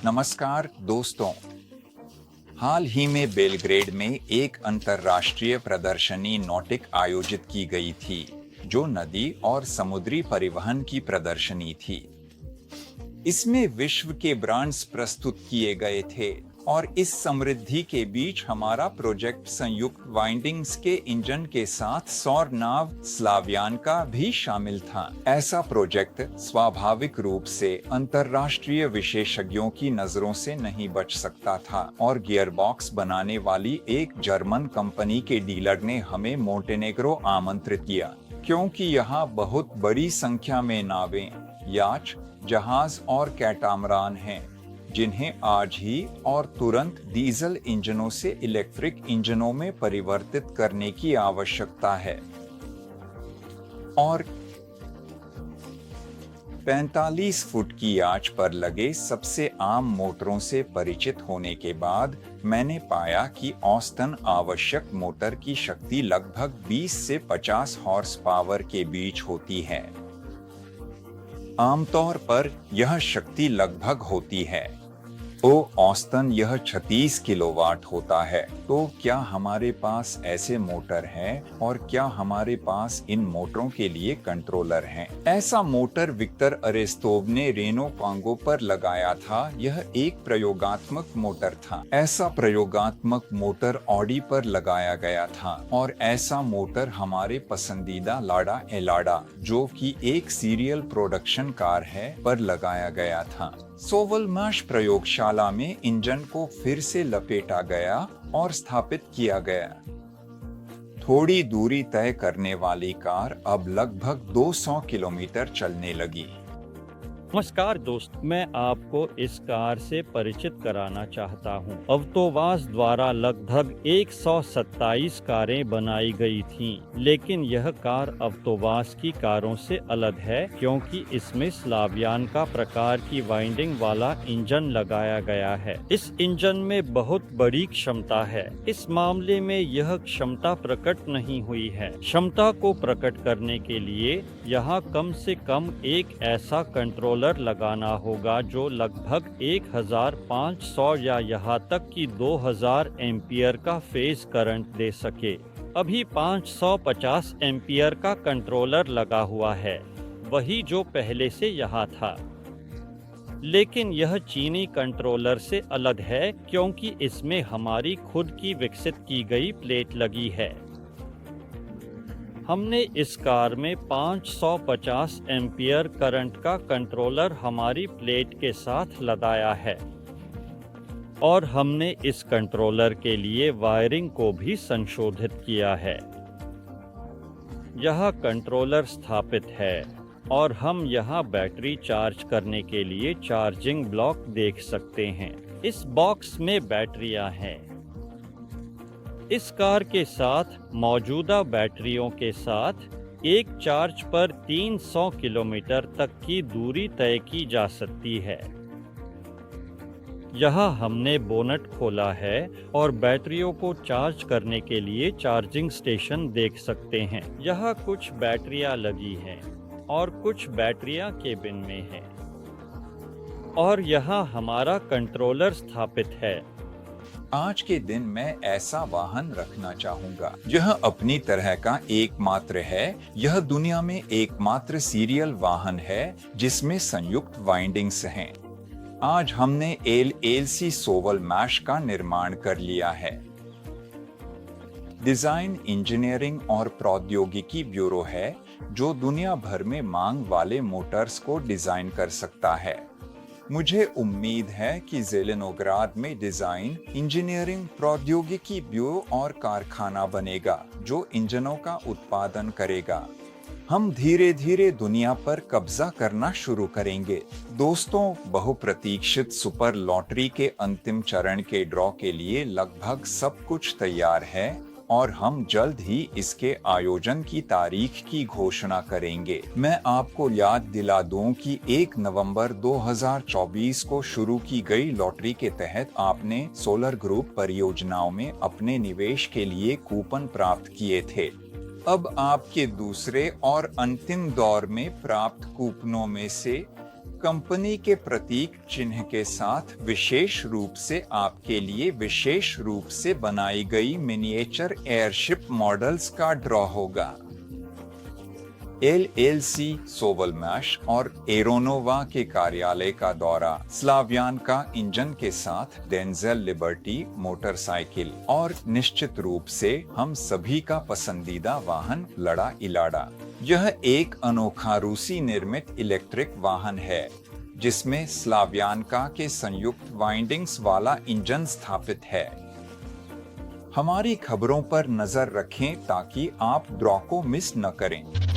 नमस्कार दोस्तों। हाल ही में बेलग्रेड में एक अंतर्राष्ट्रीय प्रदर्शनी नॉटिक आयोजित की गई थी, जो नदी और समुद्री परिवहन की प्रदर्शनी थी। इसमें विश्व के ब्रांड्स प्रस्तुत किए गए थे और इस समृद्धि के बीच हमारा प्रोजेक्ट संयुक्त वाइंडिंग्स के इंजन के साथ सौर नाव स्लावियानका भी शामिल था। ऐसा प्रोजेक्ट स्वाभाविक रूप से अंतर्राष्ट्रीय विशेषज्ञों की नजरों से नहीं बच सकता था और गियरबॉक्स बनाने वाली एक जर्मन कंपनी के डीलर ने हमें मोंटेनेग्रो आमंत्रित किया, क्योंकि यहाँ बहुत बड़ी संख्या में नावें, याच, जहाज और कैटामरान हैं, जिन्हें आज ही और तुरंत डीजल इंजनों से इलेक्ट्रिक इंजनों में परिवर्तित करने की आवश्यकता है। और 45 फुट की आंच पर लगे सबसे आम मोटरों से परिचित होने के बाद मैंने पाया कि औसतन आवश्यक मोटर की शक्ति लगभग 20 से 50 हॉर्स पावर के बीच होती है। आमतौर पर यह शक्ति लगभग होती है, तो औसतन यह 36 किलोवाट होता है। तो क्या हमारे पास ऐसे मोटर हैं और क्या हमारे पास इन मोटरों के लिए कंट्रोलर हैं? ऐसा मोटर विक्टर अरेस्तोव ने रेनो कांगो पर लगाया था। यह एक प्रयोगात्मक मोटर था। ऐसा प्रयोगात्मक मोटर ऑडी पर लगाया गया था और ऐसा मोटर हमारे पसंदीदा लाडा एलाडा, जो कि एक सीरियल प्रोडक्शन कार है, पर लगाया गया था। सोवलमाश प्रयोगशाला में इंजन को फिर से लपेटा गया और स्थापित किया गया। थोड़ी दूरी तय करने वाली कार अब लगभग 200 किलोमीटर चलने लगी। नमस्कार दोस्त, मैं आपको इस कार से परिचित कराना चाहता हूं। अवतोवास द्वारा लगभग 127 कारें बनाई गई थीं, लेकिन यह कार अवतोवास की कारों से अलग है क्योंकि इसमें स्लावियानका प्रकार की वाइंडिंग वाला इंजन लगाया गया है। इस इंजन में बहुत बड़ी क्षमता है। इस मामले में यह क्षमता प्रकट नहीं हुई है। क्षमता को प्रकट करने के लिए यहाँ कम से कम एक ऐसा कंट्रोलर लगाना होगा जो लगभग 1500 या यहाँ तक कि 2000 एम्पियर का फेज करंट दे सके। अभी 550 एम्पियर का कंट्रोलर लगा हुआ है, वही जो पहले से यहाँ था। लेकिन यह चीनी कंट्रोलर से अलग है क्योंकि इसमें हमारी खुद की विकसित की गई प्लेट लगी है। हमने इस कार में 550 एम्पियर करंट का कंट्रोलर हमारी प्लेट के साथ लगाया है और हमने इस कंट्रोलर के लिए वायरिंग को भी संशोधित किया है। यह कंट्रोलर स्थापित है और हम यहाँ बैटरी चार्ज करने के लिए चार्जिंग ब्लॉक देख सकते हैं। इस बॉक्स में बैटरियां हैं। इस कार के साथ मौजूदा बैटरियों के साथ एक चार्ज पर 300 किलोमीटर तक की दूरी तय की जा सकती है। यहाँ हमने बोनट खोला है और बैटरियों को चार्ज करने के लिए चार्जिंग स्टेशन देख सकते हैं। यहाँ कुछ बैटरियां लगी हैं और कुछ बैटरियां केबिन में हैं और यहाँ हमारा कंट्रोलर स्थापित है। आज के दिन मैं ऐसा वाहन रखना चाहूंगा। यह अपनी तरह का एकमात्र है। यह दुनिया में एकमात्र सीरियल वाहन है जिसमें संयुक्त वाइंडिंग्स हैं। आज हमने LLC सोवलमाश का निर्माण कर लिया है। डिजाइन, इंजीनियरिंग और प्रौद्योगिकी ब्यूरो है जो दुनिया भर में मांग वाले मोटर्स को डिजाइन कर सकता है। मुझे उम्मीद है कि जेलेनोग्राद में डिजाइन, इंजीनियरिंग, प्रौद्योगिकी ब्यूरो और कारखाना बनेगा जो इंजनों का उत्पादन करेगा। हम धीरे धीरे दुनिया पर कब्जा करना शुरू करेंगे। दोस्तों, बहुप्रतीक्षित सुपर लॉटरी के अंतिम चरण के ड्रॉ के लिए लगभग सब कुछ तैयार है और हम जल्द ही इसके आयोजन की तारीख की घोषणा करेंगे। मैं आपको याद दिला दूं कि 1 नवंबर 2024 को शुरू की गई लॉटरी के तहत आपने सोलर ग्रुप परियोजनाओं में अपने निवेश के लिए कूपन प्राप्त किए थे। अब आपके दूसरे और अंतिम दौर में प्राप्त कूपनों में से कंपनी के प्रतीक चिन्ह के साथ विशेष रूप से आपके लिए विशेष रूप से बनाई गई मिनिएचर एयरशिप मॉडल्स का ड्रॉ होगा। LLC सोवलमैश और एरोनोवा के कार्यालय का दौरा, स्लावियानका इंजन के साथ डेंजेल लिबर्टी मोटरसाइकिल और निश्चित रूप से हम सभी का पसंदीदा वाहन लड़ा इलाड़ा। यह एक अनोखा रूसी निर्मित इलेक्ट्रिक वाहन है जिसमें स्लावियानका के संयुक्त वाइंडिंग्स वाला इंजन स्थापित है। हमारी खबरों पर नजर रखें ताकि आप ड्रॉ को मिस न करें।